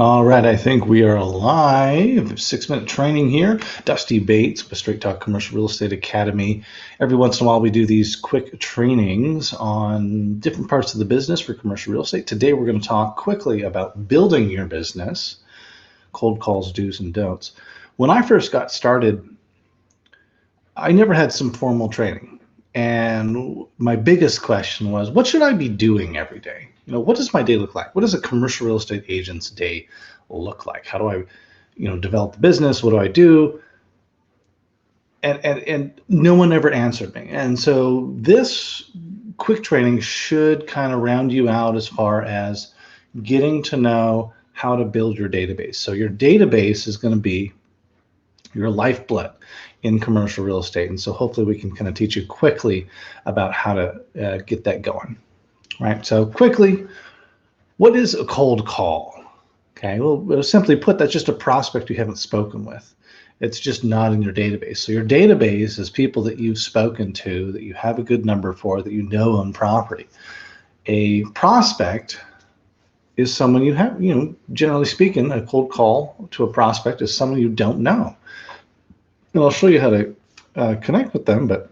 All right, I think we are live. 6-minute training here. Dusty Bates with Straight Talk Commercial Real Estate Academy. Every once in a while, we do these quick trainings on different parts of the business for commercial real estate. Today, we're going to talk quickly about building your business, cold calls, do's and don'ts. When I first got started, I never had some formal training. And my biggest question was, what should I be doing every day? What does my day look like? What does a commercial real estate agent's day look like? How do I, develop the business? What do I do? And no one ever answered me. And so this quick training should kind of round you out as far as getting to know how to build your database. So your database is going to be your lifeblood in commercial real estate. And so hopefully we can kind of teach you quickly about how to get that going. Right. So quickly, what is a cold call? Okay. Well, simply put, that's just a prospect you haven't spoken with. It's just not in your database. So your database is people that you've spoken to, that you have a good number for, that you know own property. A prospect is someone you have, generally speaking, a cold call to a prospect is someone you don't know. And I'll show you how to connect with them, but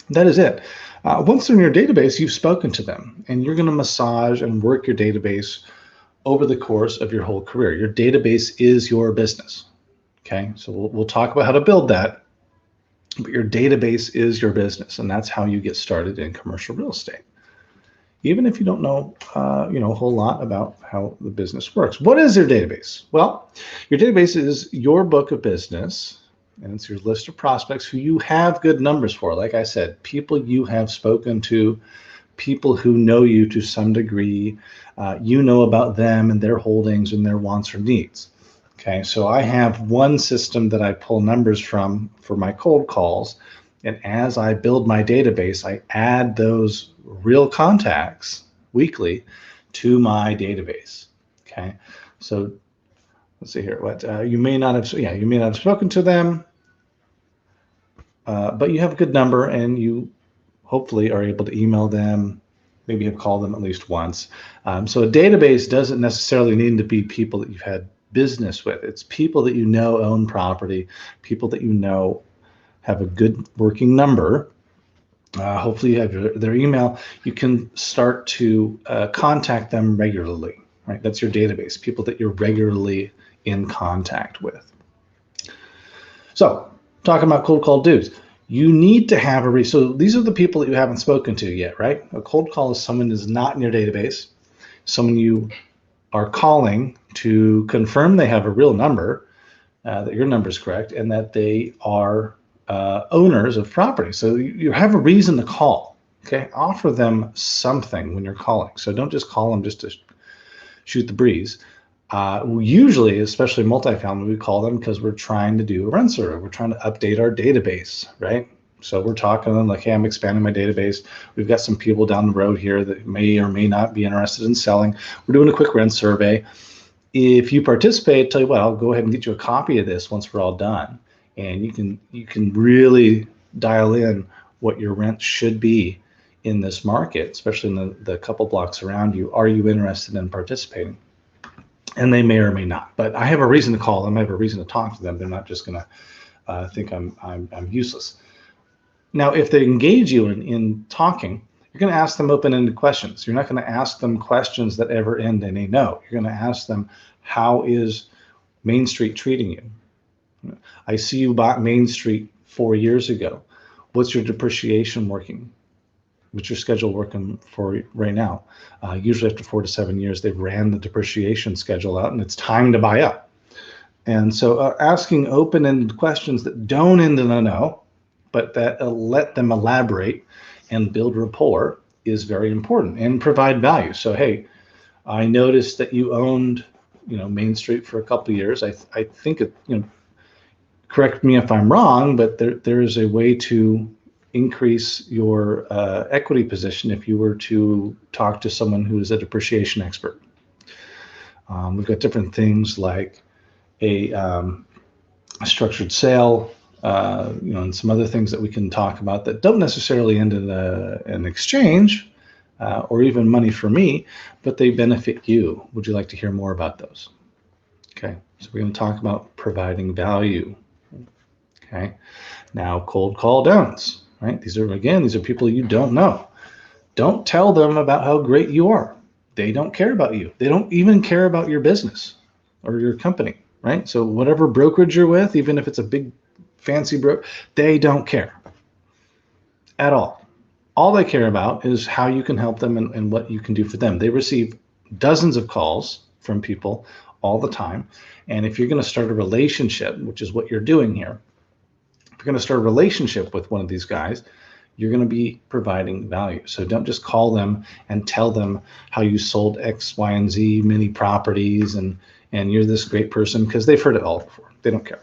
that is it. Once they're in your database, you've spoken to them, and you're going to massage and work your database over the course of your whole career. Your database is your business. Okay, so we'll talk about how to build that, but your database is your business, and that's how you get started in commercial real estate. Even if you don't know, a whole lot about how the business works. What is your database? Well, your database is your book of business. And it's your list of prospects who you have good numbers for. Like I said, people you have spoken to, people who know you to some degree, you know about them and their holdings and their wants or needs. Okay, so I have one system that I pull numbers from for my cold calls. And as I build my database, I add those real contacts weekly to my database. Okay, so let's see here. What you may not have spoken to them, but you have a good number, and you hopefully are able to email them. Maybe have called them at least once. So a database doesn't necessarily need to be people that you've had business with. It's people that you know own property, people that you know have a good working number. Hopefully you have their email. You can start to contact them regularly. Right? That's your database, people that you're regularly in contact with. So talking about cold call dudes, you need to have so these are the people that you haven't spoken to yet, right? A cold call is someone who's not in your database, someone you are calling to confirm they have a real number, that your number is correct, and that they are owners of property. So you have a reason to call. Okay, offer them something when you're calling. So don't just call them just to shoot the breeze. Usually, especially multifamily, we call them because we're trying to do a rent survey. We're trying to update our database, right? So we're talking to them like, hey, I'm expanding my database. We've got some people down the road here that may or may not be interested in selling. We're doing a quick rent survey. If you participate, tell you what, I'll go ahead and get you a copy of this once we're all done. And you can really dial in what your rent should be in this market, especially in the couple blocks around you. Are you interested in participating? And they may or may not, but I have a reason to call them. I have a reason to talk to them. They're not just going to think I'm useless. Now, if they engage you in talking, you're going to ask them open-ended questions. You're not going to ask them questions that ever end in a no. You're going to ask them, how is Main Street treating you? I see you bought Main Street 4 years ago. What's your depreciation working? What's your schedule working for right now? Usually after 4 to 7 years, they've ran the depreciation schedule out and it's time to buy up. And so asking open-ended questions that don't end in a no, but that let them elaborate and build rapport is very important and provide value. So, hey, I noticed that you owned, Main Street for a couple of years. I think it, correct me if I'm wrong, but there is a way to increase your equity position if you were to talk to someone who is a depreciation expert. We've got different things like a structured sale, and some other things that we can talk about that don't necessarily end in an exchange or even money for me, but they benefit you. Would you like to hear more about those? Okay, so we're going to talk about providing value. Okay, now cold call downs, right? These are people you don't know. Don't tell them about how great you are. They don't care about you. They don't even care about your business or your company, right? So whatever brokerage you're with, even if it's a big fancy broker, they don't care at all. All they care about is how you can help them and what you can do for them. They receive dozens of calls from people all the time. And if you're going to start a relationship, which is what you're doing here, if you're going to start a relationship with one of these guys, you're going to be providing value. So don't just call them and tell them how you sold X, Y, and Z many properties and you're this great person, because they've heard it all before. They don't care.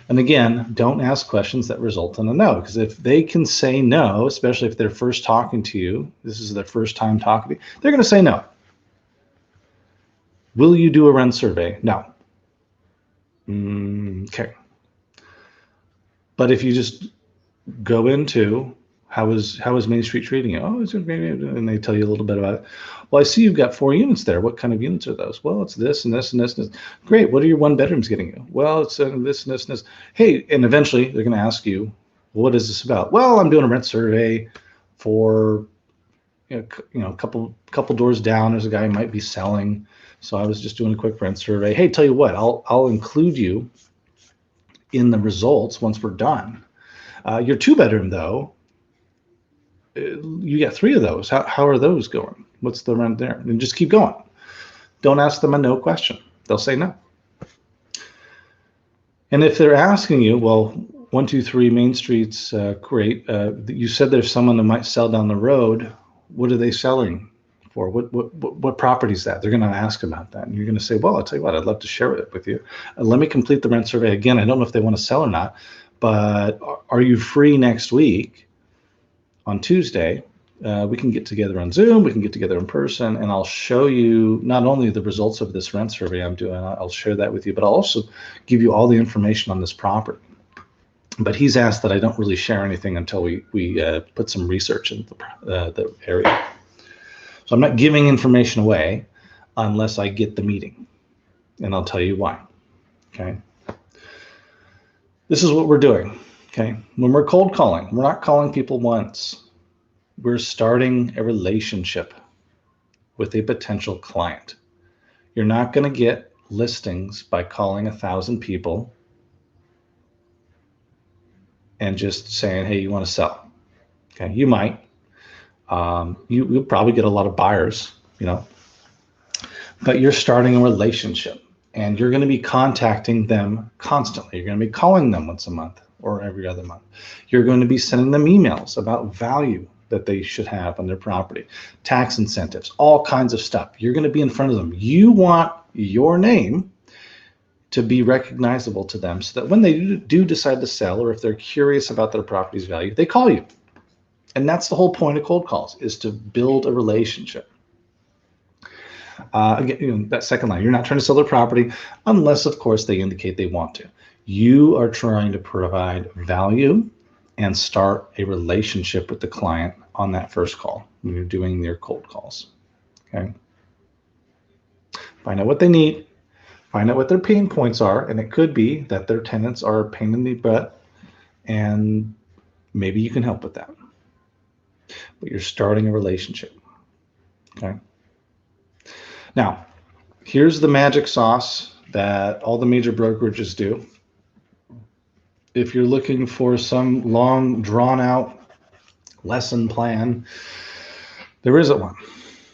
And again, don't ask questions that result in a no, because if they can say no, especially if they're first talking to you, this is their first time talking to you, they're going to say no. Will you do a rent survey? No. Okay. But if you just go into how is Main Street treating you? Oh, it's great, and they tell you a little bit about it. Well, I see you've got 4 units there. What kind of units are those? Well, it's this and this and this and this. Great. What are your 1 bedrooms getting you? Well, it's this and this and this. Hey, and eventually they're going to ask you, what is this about? Well, I'm doing a rent survey for a couple doors down. There's a guy who might be selling, so I was just doing a quick rent survey. Hey, tell you what, I'll include you in the results once we're done. Your 2-bedroom though, you got 3 of those. How are those going? What's the rent there? And just keep going. Don't ask them a no question. They'll say no. And if they're asking you, well, 123 Main Street's great. You said there's someone that might sell down the road. What are they selling for? What property is that? They're going to ask about that. And you're going to say, well, I'll tell you what, I'd love to share it with you. Let me complete the rent survey. Again, I don't know if they want to sell or not, but are you free next week on Tuesday? We can get together on Zoom, we can get together in person, and I'll show you not only the results of this rent survey I'm doing, I'll share that with you, but I'll also give you all the information on this property. But he's asked that I don't really share anything until we put some research in the area. So I'm not giving information away unless I get the meeting, and I'll tell you why. Okay. This is what we're doing. Okay. When we're cold calling, we're not calling people once. We're starting a relationship with a potential client. You're not going to get listings by calling 1,000 people and just saying, hey, you want to sell? Okay, you might. You'll probably get a lot of buyers, but you're starting a relationship and you're going to be contacting them constantly. You're going to be calling them once a month or every other month. You're going to be sending them emails about value that they should have on their property, tax incentives, all kinds of stuff. You're going to be in front of them. You want your name to be recognizable to them so that when they do decide to sell, or if they're curious about their property's value, they call you. And that's the whole point of cold calls, is to build a relationship. Again, that second line, you're not trying to sell their property unless, of course, they indicate they want to. You are trying to provide value and start a relationship with the client on that first call when you're doing your cold calls. Okay. Find out what they need, find out what their pain points are, and it could be that their tenants are a pain in the butt, and maybe you can help with that. But you're starting a relationship. Okay. Now, here's the magic sauce that all the major brokerages do. If you're looking for some long, drawn-out lesson plan, there isn't one.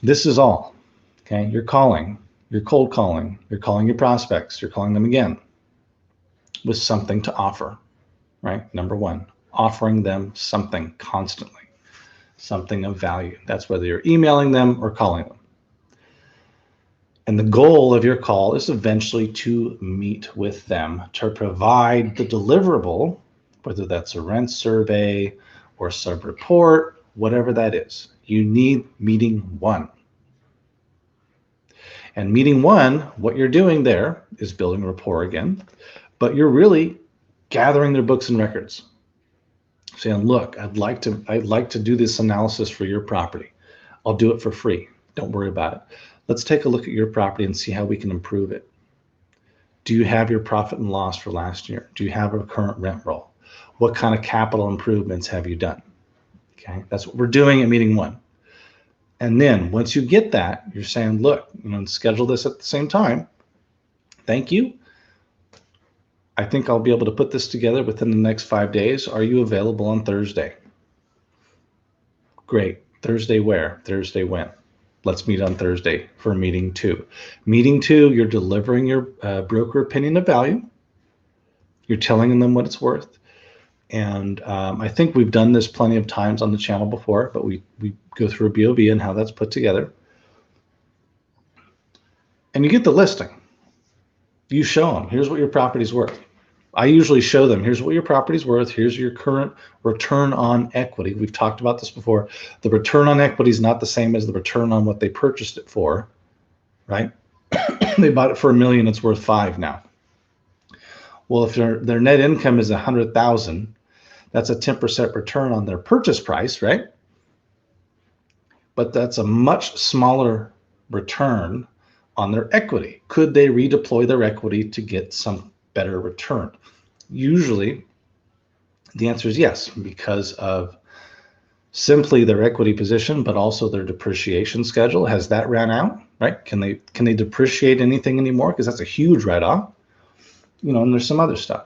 This is all. Okay, you're calling, you're cold calling, you're calling your prospects, you're calling them again with something to offer, right? Number one, offering them something constantly, something of value. That's whether you're emailing them or calling them. And the goal of your call is eventually to meet with them to provide the deliverable, whether that's a rent survey or sub-report, whatever that is. You need meeting one. And meeting one, what you're doing there is building rapport again, but you're really gathering their books and records. Saying, look, I'd like to do this analysis for your property. I'll do it for free. Don't worry about it. Let's take a look at your property and see how we can improve it. Do you have your profit and loss for last year? Do you have a current rent roll? What kind of capital improvements have you done? Okay, that's what we're doing at meeting 1. And then once you get that, you're saying, look, schedule this at the same time. Thank you. I think I'll be able to put this together within the next 5 days. Are you available on Thursday? Great. Thursday where? Thursday when? Let's meet on Thursday for meeting 2. Meeting 2, you're delivering your broker opinion of value. You're telling them what it's worth. And I think we've done this plenty of times on the channel before, but we go through a BOV and how that's put together. And you get the listing. You show them, here's what your property's worth. I usually show them, here's what your property's worth. Here's your current return on equity. We've talked about this before. The return on equity is not the same as the return on what they purchased it for, right? They bought it for $1 million, it's worth $5 million now. Well, if their net income is $100,000, that's a 10% return on their purchase price, right? But that's a much smaller return on their equity. Could they redeploy their equity to get some better return? Usually, the answer is yes, because of simply their equity position, but also their depreciation schedule. Has that ran out, right? Can they depreciate anything anymore? Because that's a huge write-off. And there's some other stuff.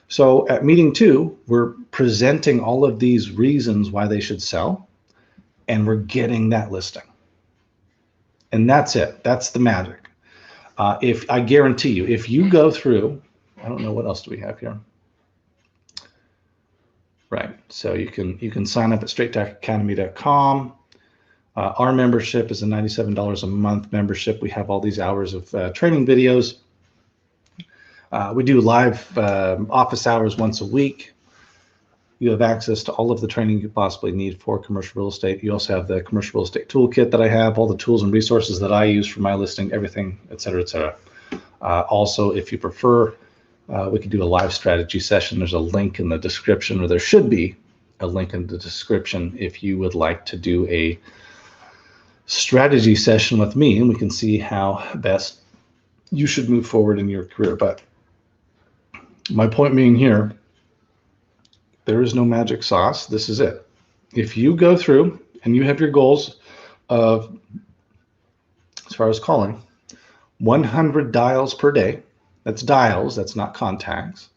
So at meeting 2, we're presenting all of these reasons why they should sell, and we're getting that listing. And that's it. That's the magic. If I guarantee you, if you go through, I don't know, what else do we have here? Right. So you can sign up at straighttalkacademy.com. Our membership is a $97 a month membership. We have all these hours of training videos. We do live office hours once a week. You have access to all of the training you possibly need for commercial real estate. You also have the commercial real estate toolkit that I have, all the tools and resources that I use for my listing, everything, et cetera, et cetera. Also, if you prefer, we can do a live strategy session. There's a link in the description, or there should be a link in the description if you would like to do a strategy session with me, and we can see how best you should move forward in your career. But my point being here, there is no magic sauce. This is it. If you go through and you have your goals of, as far as calling, 100 dials per day, that's dials, that's not contacts,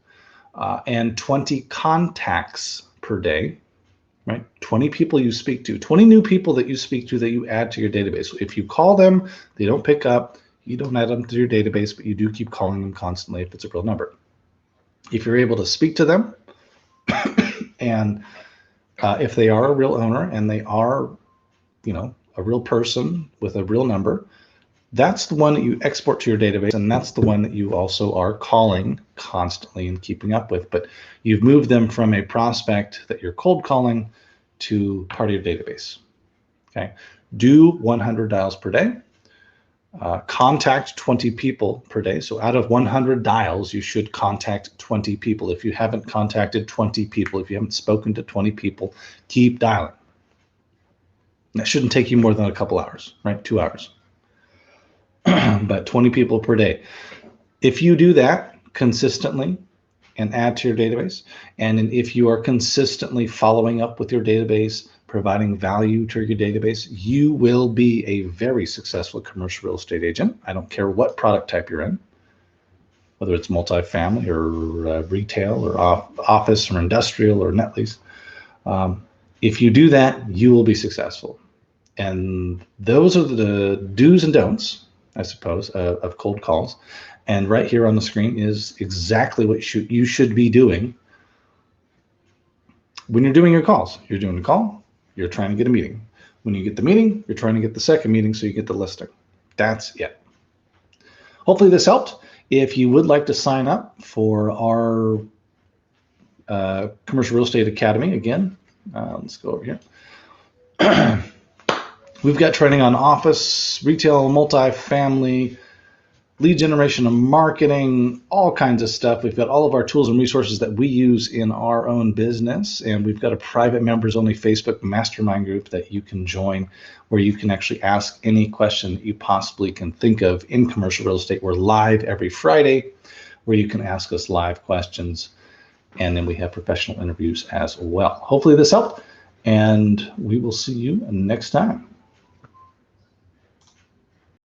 and 20 contacts per day, right? 20 people you speak to, 20 new people that you speak to that you add to your database. If you call them, they don't pick up, you don't add them to your database, but you do keep calling them constantly if it's a real number. If you're able to speak to them, and if they are a real owner and they are, a real person with a real number, that's the one that you export to your database, and that's the one that you also are calling constantly and keeping up with. But you've moved them from a prospect that you're cold calling to part of your database. Okay, do 100 dials per day. Contact 20 people per day. So out of 100 dials, you should contact 20 people. If you haven't contacted 20 people, if you haven't spoken to 20 people, keep dialing. That shouldn't take you more than a couple hours, right? 2 hours. But 20 people per day. If you do that consistently and add to your database, and if you are consistently following up with your database, providing value to your database, you will be a very successful commercial real estate agent. I don't care what product type you're in, whether it's multifamily or retail or office or industrial or net lease. If you do that, you will be successful. And those are the do's and don'ts, I suppose, of cold calls. And right here on the screen is exactly what you should be doing when you're doing your calls. You're doing a call, you're trying to get a meeting. When you get the meeting, you're trying to get the second meeting so you get the listing. That's it. Hopefully this helped. If you would like to sign up for our Commercial Real Estate Academy, again, let's go over here. We've got training on office, retail, multifamily, lead generation and marketing, all kinds of stuff. We've got all of our tools and resources that we use in our own business. And we've got a private members only Facebook mastermind group that you can join, where you can actually ask any question that you possibly can think of in commercial real estate. We're live every Friday, where you can ask us live questions. And then we have professional interviews as well. Hopefully this helped, and we will see you next time.